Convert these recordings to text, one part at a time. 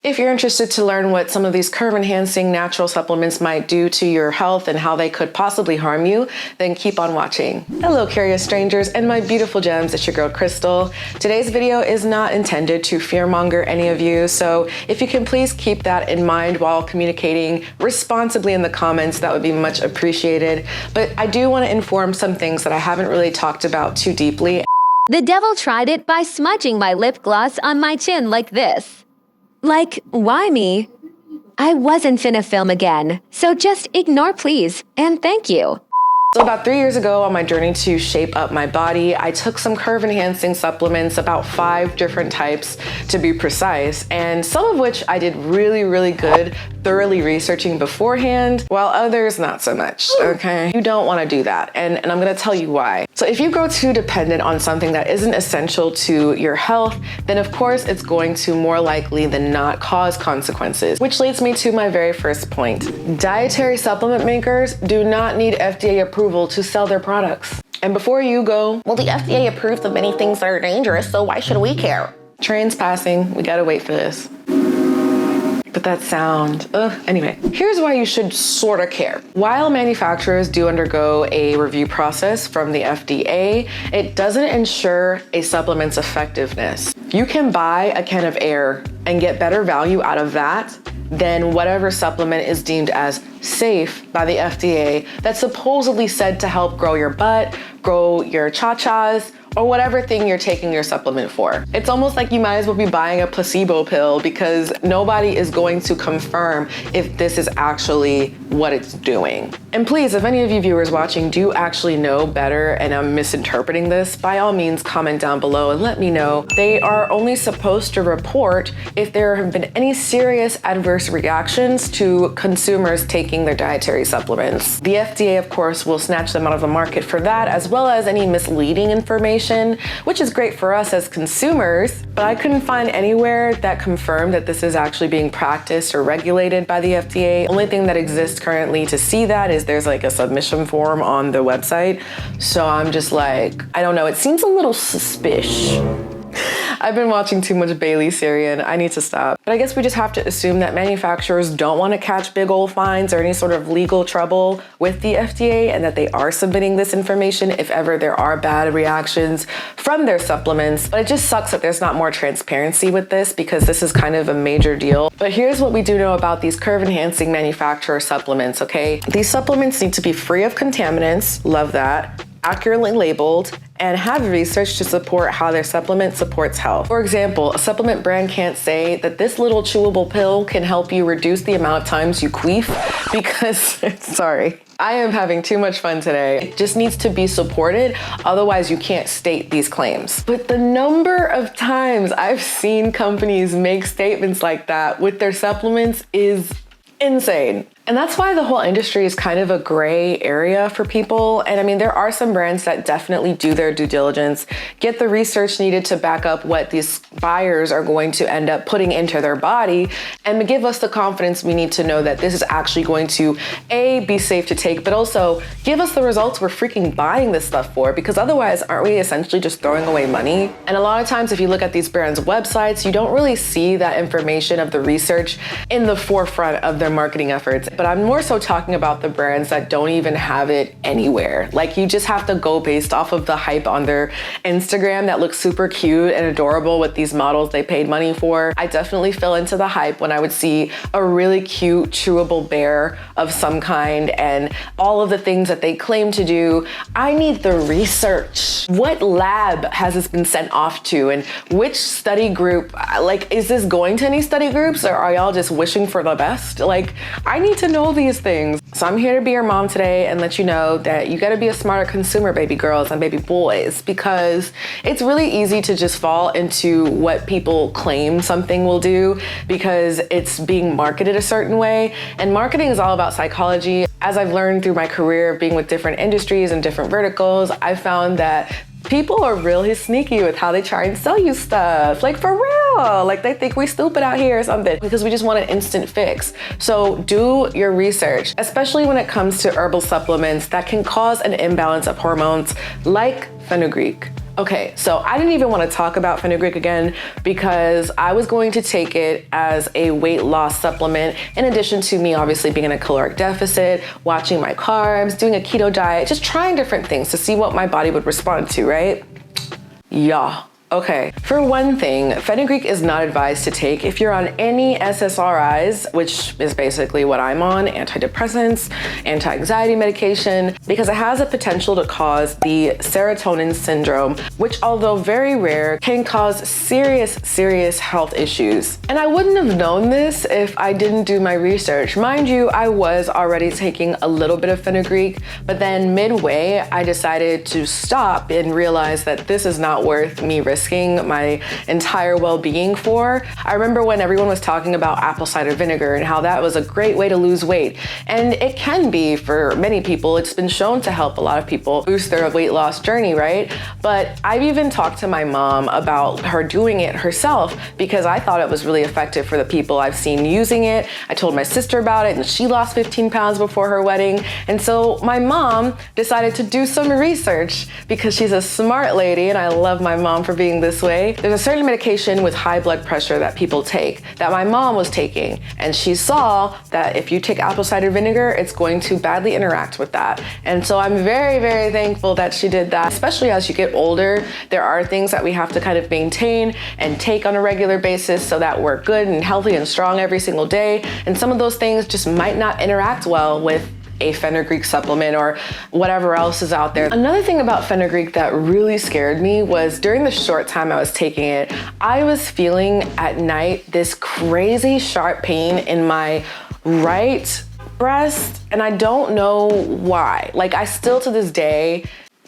If you're interested to learn what some of these curve-enhancing natural supplements might do to your health and how they could possibly harm you, then keep on watching. Hello, curious strangers and my beautiful gems, it's your girl Crystal. Today's video is not intended to fearmonger any of you, so if you can please keep that in mind while communicating responsibly in the comments, that would be much appreciated. But I do want to inform some things that I haven't really talked about too deeply. The devil tried it by smudging my lip gloss on my chin like this. Like, why me? I wasn't finna film again, so just ignore please, and thank you. So about 3 years ago on my journey to shape up my body, I took some curve enhancing supplements, about 5 different types to be precise, and some of which I did really good thoroughly researching beforehand, while others not so much, okay? You don't wanna do that, and I'm gonna tell you why. So if you grow too dependent on something that isn't essential to your health, then of course it's going to more likely than not cause consequences, which leads me to my very first point. Dietary supplement makers do not need FDA approval to sell their products. And before you go, well, the FDA approves of many things that are dangerous, so why should we care? Train's passing, we gotta wait for this. But that sound, anyway, here's why you should sorta care. While manufacturers do undergo a review process from the FDA, it doesn't ensure a supplement's effectiveness. You can buy a can of air and get better value out of that than whatever supplement is deemed as safe by the FDA that's supposedly said to help grow your butt, grow your cha-chas, or whatever thing you're taking your supplement for. It's almost like you might as well be buying a placebo pill because nobody is going to confirm if this is actually what it's doing. And please, if any of you viewers watching do actually know better and I'm misinterpreting this, by all means comment down below and let me know. They are only supposed to report if there have been any serious adverse reactions to consumers taking their dietary supplements. The FDA, of course, will snatch them out of the market for that, as well as any misleading information, which is great for us as consumers, but I couldn't find anywhere that confirmed that this is actually being practiced or regulated by the FDA. Only thing that exists currently to see that is there's like a submission form on the website. So I'm just like, I don't know, it seems a little suspicious. I've been watching too much Bailey Syrian. I need to stop. But I guess we just have to assume that manufacturers don't want to catch big old fines or any sort of legal trouble with the FDA, and that they are submitting this information if ever there are bad reactions from their supplements. But it just sucks that there's not more transparency with this, because this is kind of a major deal. But here's what we do know about these curve enhancing manufacturer supplements, okay? These supplements need to be free of contaminants, love that, accurately labeled, and have research to support how their supplement supports health. For example, a supplement brand can't say that this little chewable pill can help you reduce the amount of times you queef, because, sorry, I am having too much fun today. It just needs to be supported, otherwise you can't state these claims. But the number of times I've seen companies make statements like that with their supplements is insane. And that's why the whole industry is kind of a gray area for people. And I mean, there are some brands that definitely do their due diligence, get the research needed to back up what these buyers are going to end up putting into their body, and give us the confidence we need to know that this is actually going to A, be safe to take, but also give us the results we're freaking buying this stuff for, because otherwise aren't we essentially just throwing away money? And a lot of times if you look at these brands' websites, you don't really see that information of the research in the forefront of their marketing efforts. But I'm more so talking about the brands that don't even have it anywhere. Like, you just have to go based off of the hype on their Instagram that looks super cute and adorable with these models they paid money for. I definitely fell into the hype when I would see a really cute chewable bear of some kind and all of the things that they claim to do. I need the research. What lab has this been sent off to, and which study group? Like, is this going to any study groups, or are y'all just wishing for the best? Like, I need to know these things. So I'm here to be your mom today and let you know that you gotta be a smarter consumer, baby girls and baby boys, because it's really easy to just fall into what people claim something will do because it's being marketed a certain way. And marketing is all about psychology. As I've learned through my career of being with different industries and different verticals, I found that people are really sneaky with how they try and sell you stuff. Like, for real. Like, they think we stupid out here or something because we just want an instant fix. So do your research, especially when it comes to herbal supplements that can cause an imbalance of hormones like fenugreek. Okay, so I didn't even want to talk about Fenugreek again because I was going to take it as a weight loss supplement in addition to me obviously being in a caloric deficit, watching my carbs, doing a keto diet, just trying different things to see what my body would respond to, right? Yeah. Okay, for one thing, Fenugreek is not advised to take if you're on any SSRIs, which is basically what I'm on, antidepressants, anti-anxiety medication, because it has a potential to cause the serotonin syndrome, which although very rare, can cause serious health issues. And I wouldn't have known this if I didn't do my research. Mind you, I was already taking a little bit of Fenugreek, but then midway, I decided to stop and realize that this is not worth me risking my entire well-being for. I remember when everyone was talking about apple cider vinegar and how that was a great way to lose weight. And it can be for many people. It's been shown to help a lot of people boost their weight loss journey, right? But I've even talked to my mom about her doing it herself because I thought it was really effective for the people I've seen using it. I told my sister about it and she lost 15 pounds before her wedding. And so my mom decided to do some research because she's a smart lady and I love my mom for being this way. There's a certain medication with high blood pressure that people take that my mom was taking, and she saw that if you take apple cider vinegar, it's going to badly interact with that. And so I'm very thankful that she did that. Especially as you get older, there are things that we have to kind of maintain and take on a regular basis so that we're good and healthy and strong every single day. And some of those things just might not interact well with a Fenugreek supplement or whatever else is out there. Another thing about Fenugreek that really scared me was during the short time I was taking it, I was feeling at night this crazy sharp pain in my right breast, and I don't know why. Like, I still to this day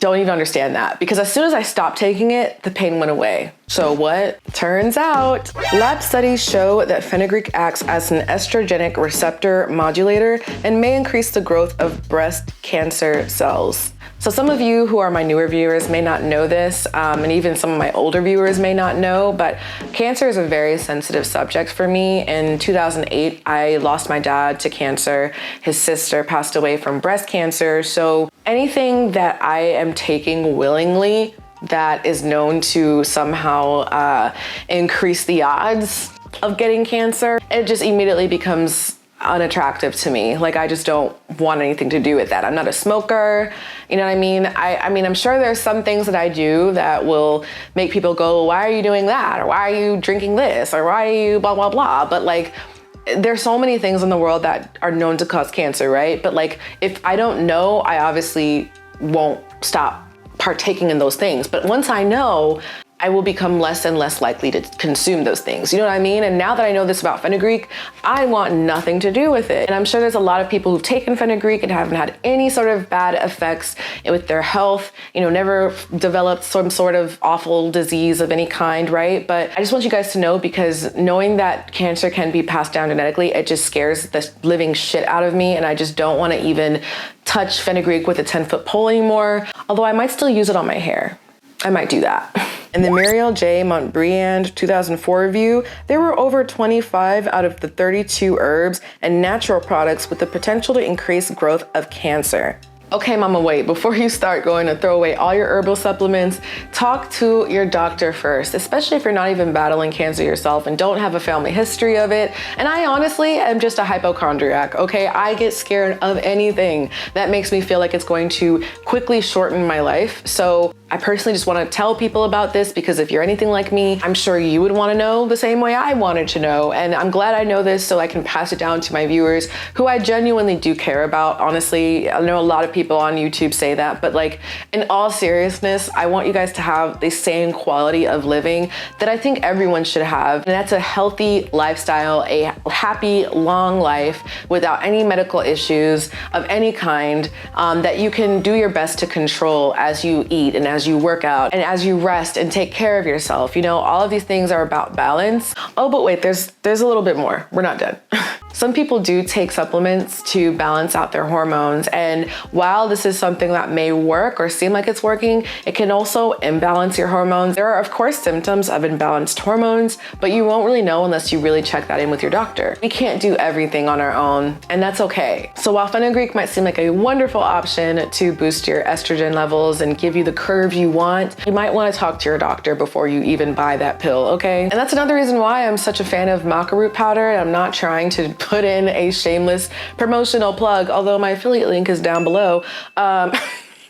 don't even understand that, because as soon as I stopped taking it, the pain went away. So what? Turns out, lab studies show that Fenugreek acts as an estrogenic receptor modulator and may increase the growth of breast cancer cells. So some of you who are my newer viewers may not know this, and even some of my older viewers may not know, but cancer is a very sensitive subject for me. In 2008, I lost my dad to cancer. His sister passed away from breast cancer. So anything that I am taking willingly that is known to somehow increase the odds of getting cancer, it just immediately becomes unattractive to me. Like, I just don't want anything to do with that. I'm not a smoker, you know what I mean? I mean, I'm sure there's some things that I do that will make people go, why are you doing that? Or why are you drinking this? Or why are you blah, blah, blah? But like, there's so many things in the world that are known to cause cancer, right? But like, if I don't know, I obviously won't stop partaking in those things. But once I know, I will become less and less likely to consume those things. You know what I mean? And now that I know this about Fenugreek, I want nothing to do with it. And I'm sure there's a lot of people who've taken Fenugreek and haven't had any sort of bad effects with their health, you know, never developed some sort of awful disease of any kind, right? But I just want you guys to know, because knowing that cancer can be passed down genetically, it just scares the living shit out of me. And I just don't want to even touch Fenugreek with a 10-foot pole anymore. Although I might still use it on my hair. I might do that. In the Muriel J. Montbriand 2004 review, there were over 25 out of the 32 herbs and natural products with the potential to increase growth of cancer. Okay, mama, wait, before you start going to throw away all your herbal supplements, talk to your doctor first, especially if you're not even battling cancer yourself and don't have a family history of it. And I honestly am just a hypochondriac, okay? I get scared of anything that makes me feel like it's going to quickly shorten my life. So I personally just want to tell people about this, because if you're anything like me, I'm sure you would want to know the same way I wanted to know. And I'm glad I know this so I can pass it down to my viewers who I genuinely do care about. Honestly, I know a lot of people on YouTube say that, but like, in all seriousness, I want you guys to have the same quality of living that I think everyone should have. And that's a healthy lifestyle, a happy, long life without any medical issues of any kind, that you can do your best to control as you eat and as you work out and as you rest and take care of yourself. You know, all of these things are about balance. Oh, but wait, there's a little bit more. We're not done. Some people do take supplements to balance out their hormones, and while this is something that may work or seem like it's working, it can also imbalance your hormones. There are of course symptoms of imbalanced hormones, but you won't really know unless you really check that in with your doctor. We can't do everything on our own, and that's okay. So while Fenugreek might seem like a wonderful option to boost your estrogen levels and give you the curve you want, you might want to talk to your doctor before you even buy that pill, okay? And that's another reason why I'm such a fan of maca root powder, and I'm not trying to put in a shameless promotional plug, although my affiliate link is down below.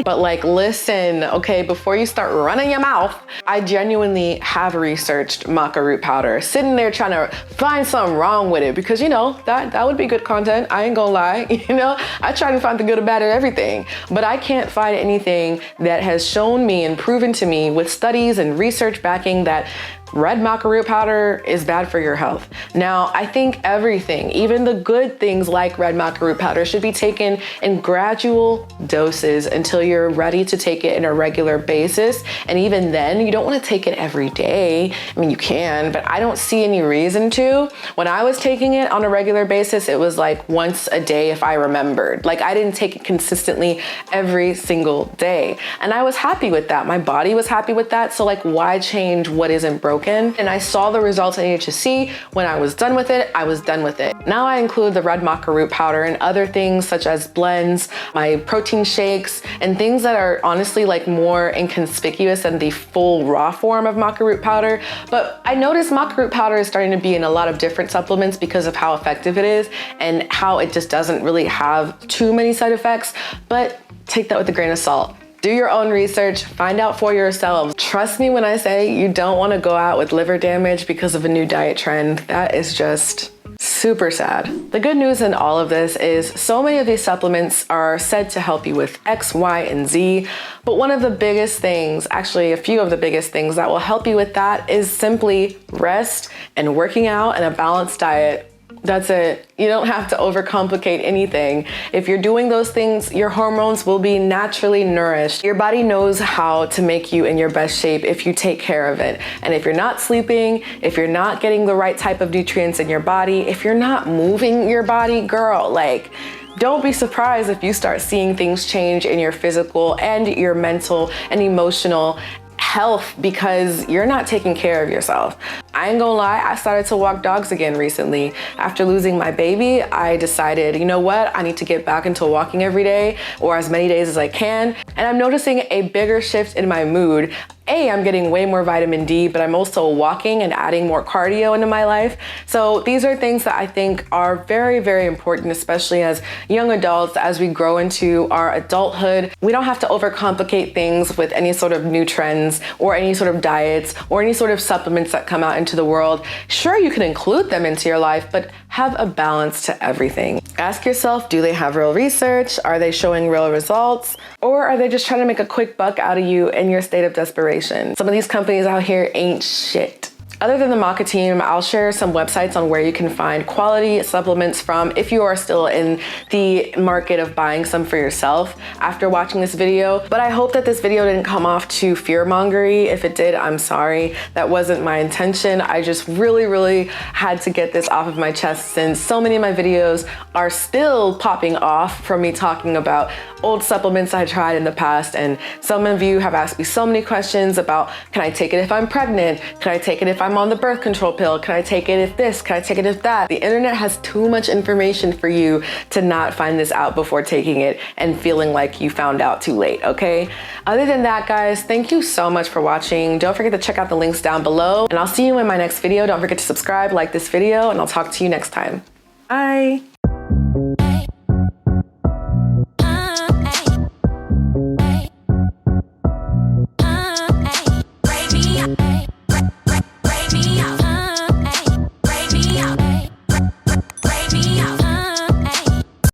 But like, listen, okay, before you start running your mouth, I genuinely have researched maca root powder, sitting there trying to find something wrong with it, because you know, that would be good content. I ain't gonna lie, you know, I try to find the good and bad of everything, but I can't find anything that has shown me and proven to me with studies and research backing that red maca root powder is bad for your health. Now, I think everything, even the good things like red maca root powder, should be taken in gradual doses until you're ready to take it in a regular basis. And even then, you don't want to take it every day. I mean, you can, but I don't see any reason to. When I was taking it on a regular basis, it was like once a day if I remembered. Like, I didn't take it consistently every single day. And I was happy with that. My body was happy with that. So like, why change what isn't broken? And I saw the results I needed to see. When I was done with it, I was done with it. Now I include the red maca root powder and other things such as blends, my protein shakes, and things that are honestly like more inconspicuous than the full raw form of maca root powder. But I noticed maca root powder is starting to be in a lot of different supplements because of how effective it is and how it just doesn't really have too many side effects. But take that with a grain of salt. Do your own research, find out for yourself. Trust me when I say you don't want to go out with liver damage because of a new diet trend. That is just super sad. The good news in all of this is so many of these supplements are said to help you with X, Y, and Z, but one of the biggest things, actually a few of the biggest things that will help you with that is simply rest and working out and a balanced diet. That's it. You don't have to overcomplicate anything. If you're doing those things, your hormones will be naturally nourished. Your body knows how to make you in your best shape if you take care of it. And if you're not sleeping, if you're not getting the right type of nutrients in your body, if you're not moving your body, girl, like, don't be surprised if you start seeing things change in your physical and your mental and emotional health because you're not taking care of yourself. I ain't gonna lie, I started to walk dogs again recently. After losing my baby, I decided, you know what, I need to get back into walking every day or as many days as I can. And I'm noticing a bigger shift in my mood. I'm getting way more vitamin D, but I'm also walking and adding more cardio into my life. So these are things that I think are very, very important, especially as young adults, as we grow into our adulthood. We don't have to overcomplicate things with any sort of new trends or any sort of diets or any sort of supplements that come out into the world. Sure, you can include them into your life, but have a balance to everything. Ask yourself, do they have real research? Are they showing real results? Or are they just trying to make a quick buck out of you in your state of desperation? Some of these companies out here ain't shit. Other than the maca team, I'll share some websites on where you can find quality supplements from if you are still in the market of buying some for yourself after watching this video. But I hope that this video didn't come off too fear-mongery. If it did, I'm sorry. That wasn't my intention. I just really had to get this off of my chest since so many of my videos are still popping off from me talking about old supplements I tried in the past. And some of you have asked me so many questions about, can I take it if I'm pregnant? Can I take it if I'm on the birth control pill? Can I take it if this? Can I take it if that? The internet has too much information for you to not find this out before taking it and feeling like you found out too late, okay? Other than that, guys, thank you so much for watching. Don't forget to check out the links down below, and I'll see you in my next video. Don't forget to subscribe, like this video, and I'll talk to you next time. Bye.